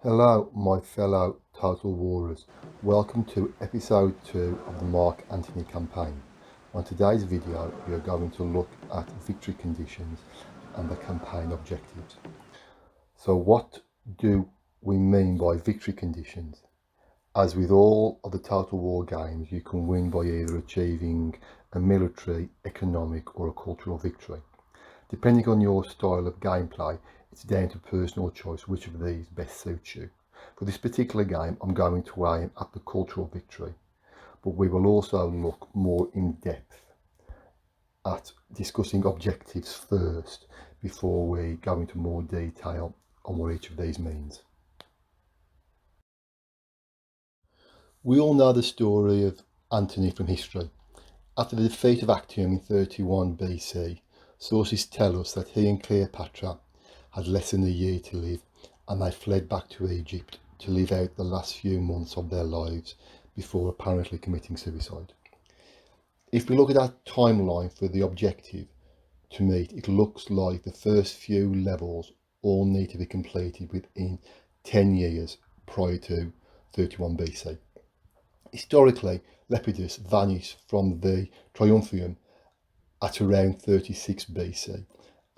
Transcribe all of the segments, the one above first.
Hello my fellow Total Warriors, welcome to episode 2 of the Mark Antony campaign. On today's video we are going to look at victory conditions and the campaign objectives. So what do we mean by victory conditions? As with all of the Total War games, you can win by either achieving a military, economic or a cultural victory. Depending on your style of gameplay, it's down to personal choice which of these best suits you. For this particular game, I'm going to aim at the cultural victory, but we will also look more in depth at discussing objectives first before we go into more detail on what each of these means. We all know the story of Antony from history. After the defeat of Actium in 31 BC, sources tell us that he and Cleopatra had less than a year to live, and they fled back to Egypt to live out the last few months of their lives before apparently committing suicide. If we look at that timeline for the objective to meet, it looks like the first few levels all need to be completed within 10 years prior to 31 BC. Historically, Lepidus vanished from the Triumvirum at around 36 BC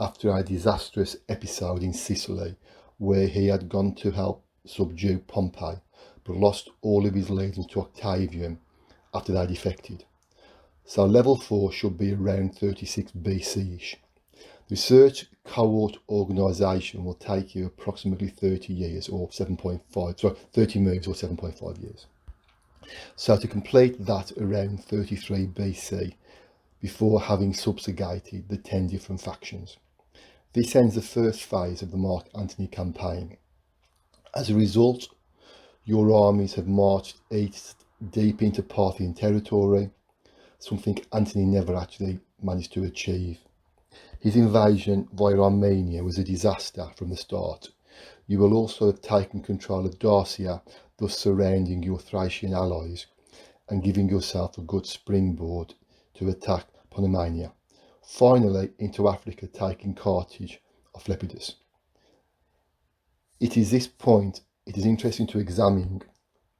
after a disastrous episode in Sicily where he had gone to help subdue Pompey but lost all of his legions to Octavian after they defected. So level 4 should be around 36 BC-ish. Research cohort organisation will take you approximately 30 years or 30 moves or 7.5 years. So to complete that around 33 BC, before having subjugated the 10 different factions. This ends the first phase of the Mark Antony campaign. As a result, your armies have marched east deep into Parthian territory, something Antony never actually managed to achieve. His invasion via Armenia was a disaster from the start. You will also have taken control of Dacia, thus surrounding your Thracian allies and giving yourself a good springboard to attack Pannonia. Finally, into Africa, taking Carthage of Lepidus. It is this point it is interesting to examine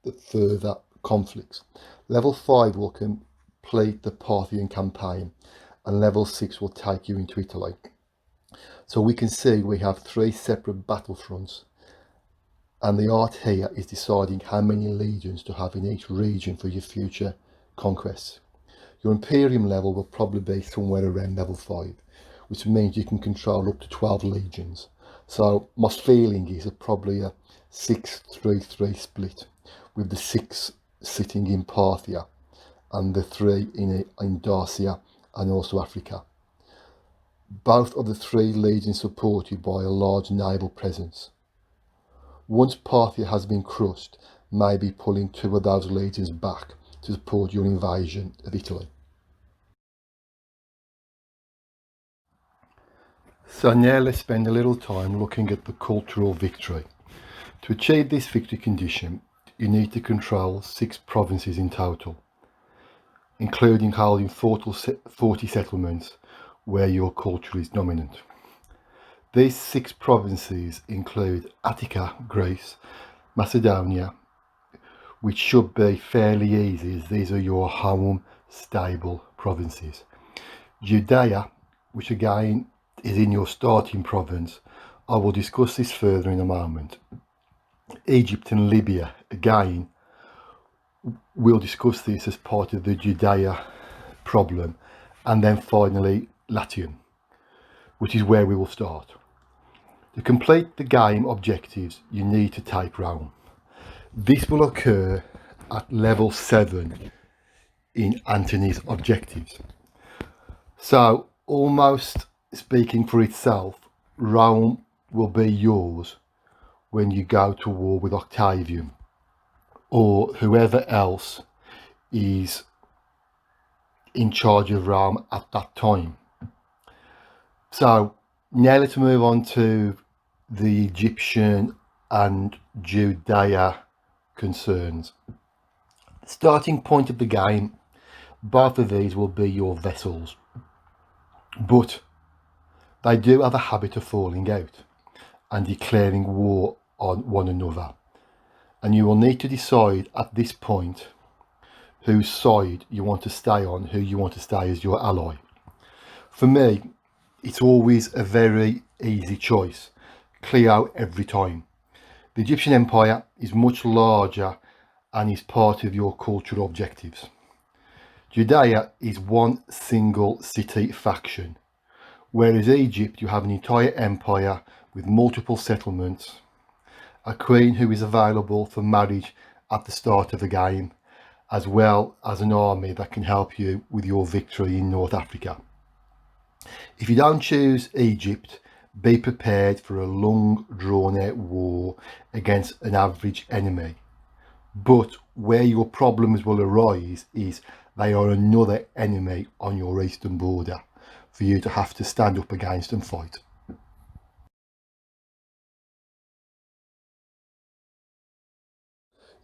the further conflicts. Level 5 will complete the Parthian campaign and level 6 will take you into Italy. So we can see we have 3 separate battlefronts, and the art here is deciding how many legions to have in each region for your future conquests. Your Imperium level will probably be somewhere around level 5, which means you can control up to 12 legions. So my feeling is probably a 6-3-3 split, with the 6 sitting in Parthia and the 3 in Dacia and also Africa. Both of the 3 legions supported by a large naval presence. Once Parthia has been crushed, maybe pulling 2 of those legions back to support your invasion of Italy. So now let's spend a little time looking at the cultural victory. To achieve this victory condition, you need to control 6 provinces in total, including holding 40 settlements where your culture is dominant. These 6 provinces include Attica, Greece, Macedonia, which should be fairly easy as these are your home stable provinces. Judea, which again is in your starting province. I will discuss this further in a moment. Egypt and Libya, again, we'll discuss this as part of the Judea problem. And then finally Latium, which is where we will start. To complete the game objectives, you need to take Rome. This will occur at level 7 in Antony's objectives. So, almost speaking for itself, Rome will be yours when you go to war with Octavian or whoever else is in charge of Rome at that time. So, now let's move on to the Egyptian and Judea concerns. Starting point of the game, both of these will be your vessels, but they do have a habit of falling out and declaring war on one another, and you will need to decide at this point whose side you want to stay on, who you want to stay as your ally. For me, it's always a very easy choice. Clio every time. The Egyptian Empire is much larger and is part of your cultural objectives. Judea is one single city faction, whereas Egypt you have an entire empire with multiple settlements, a queen who is available for marriage at the start of the game, as well as an army that can help you with your victory in North Africa. If you don't choose Egypt, be prepared for a long drawn out war against an average enemy. But where your problems will arise is they are another enemy on your eastern border for you to have to stand up against and fight.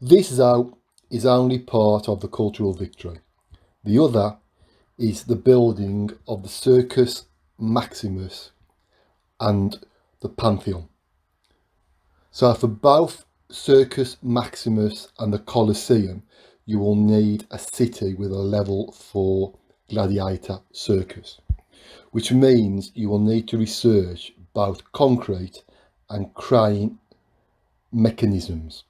This though is only part of the cultural victory. The other is the building of the Circus Maximus and the Pantheon. So for both Circus Maximus and the Colosseum, you will need a city with a level 4 gladiator circus, which means you will need to research both concrete and crane mechanisms.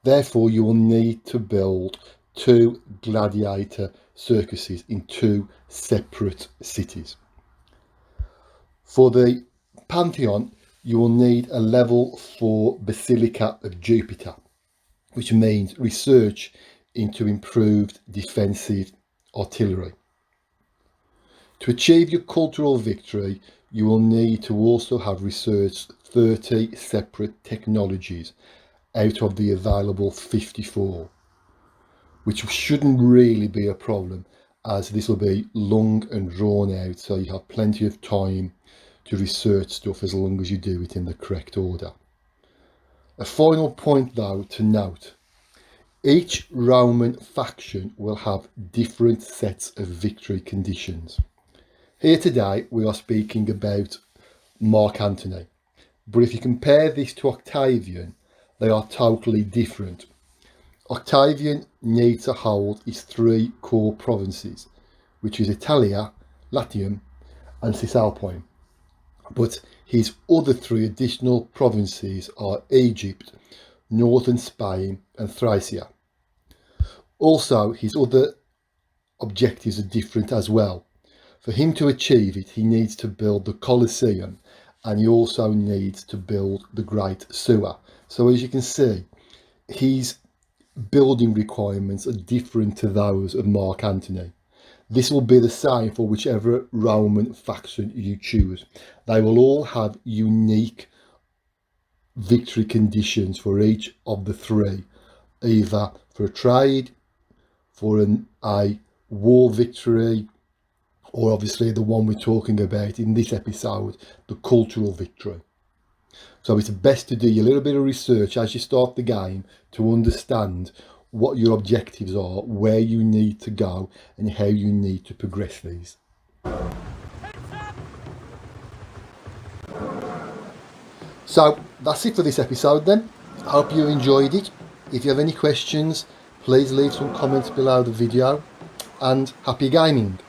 Therefore, you will need to build 2 gladiator circuses in 2 separate cities. For the Pantheon, you will need a level 4 Basilica of Jupiter, which means research into improved defensive artillery. To achieve your cultural victory, you will need to also have researched 30 separate technologies out of the available 54, which shouldn't really be a problem, as this will be long and drawn out, so you have plenty of time to research stuff as long as you do it in the correct order. A final point though to note: each Roman faction will have different sets of victory conditions. Here today we are speaking about Mark Antony, but if you compare this to Octavian, they are totally different. Octavian needs to hold his 3 core provinces, which is Italia, Latium and Cisalpine. But his other 3 additional provinces are Egypt, northern Spain and Thracia. Also, his other objectives are different as well. For him to achieve it, he needs to build the Colosseum, and he also needs to build the Great Sewer. So as you can see, his building requirements are different to those of Mark Antony. This will be the same for whichever Roman faction you choose. They will all have unique victory conditions for each of the 3, either for a trade, for a war victory, or obviously the one we're talking about in this episode, the cultural victory. So it's best to do a little bit of research as you start the game to understand what your objectives are, where you need to go and how you need to progress these. So that's it for this episode then. I hope you enjoyed it. If you have any questions, please leave some comments below the video, and happy gaming.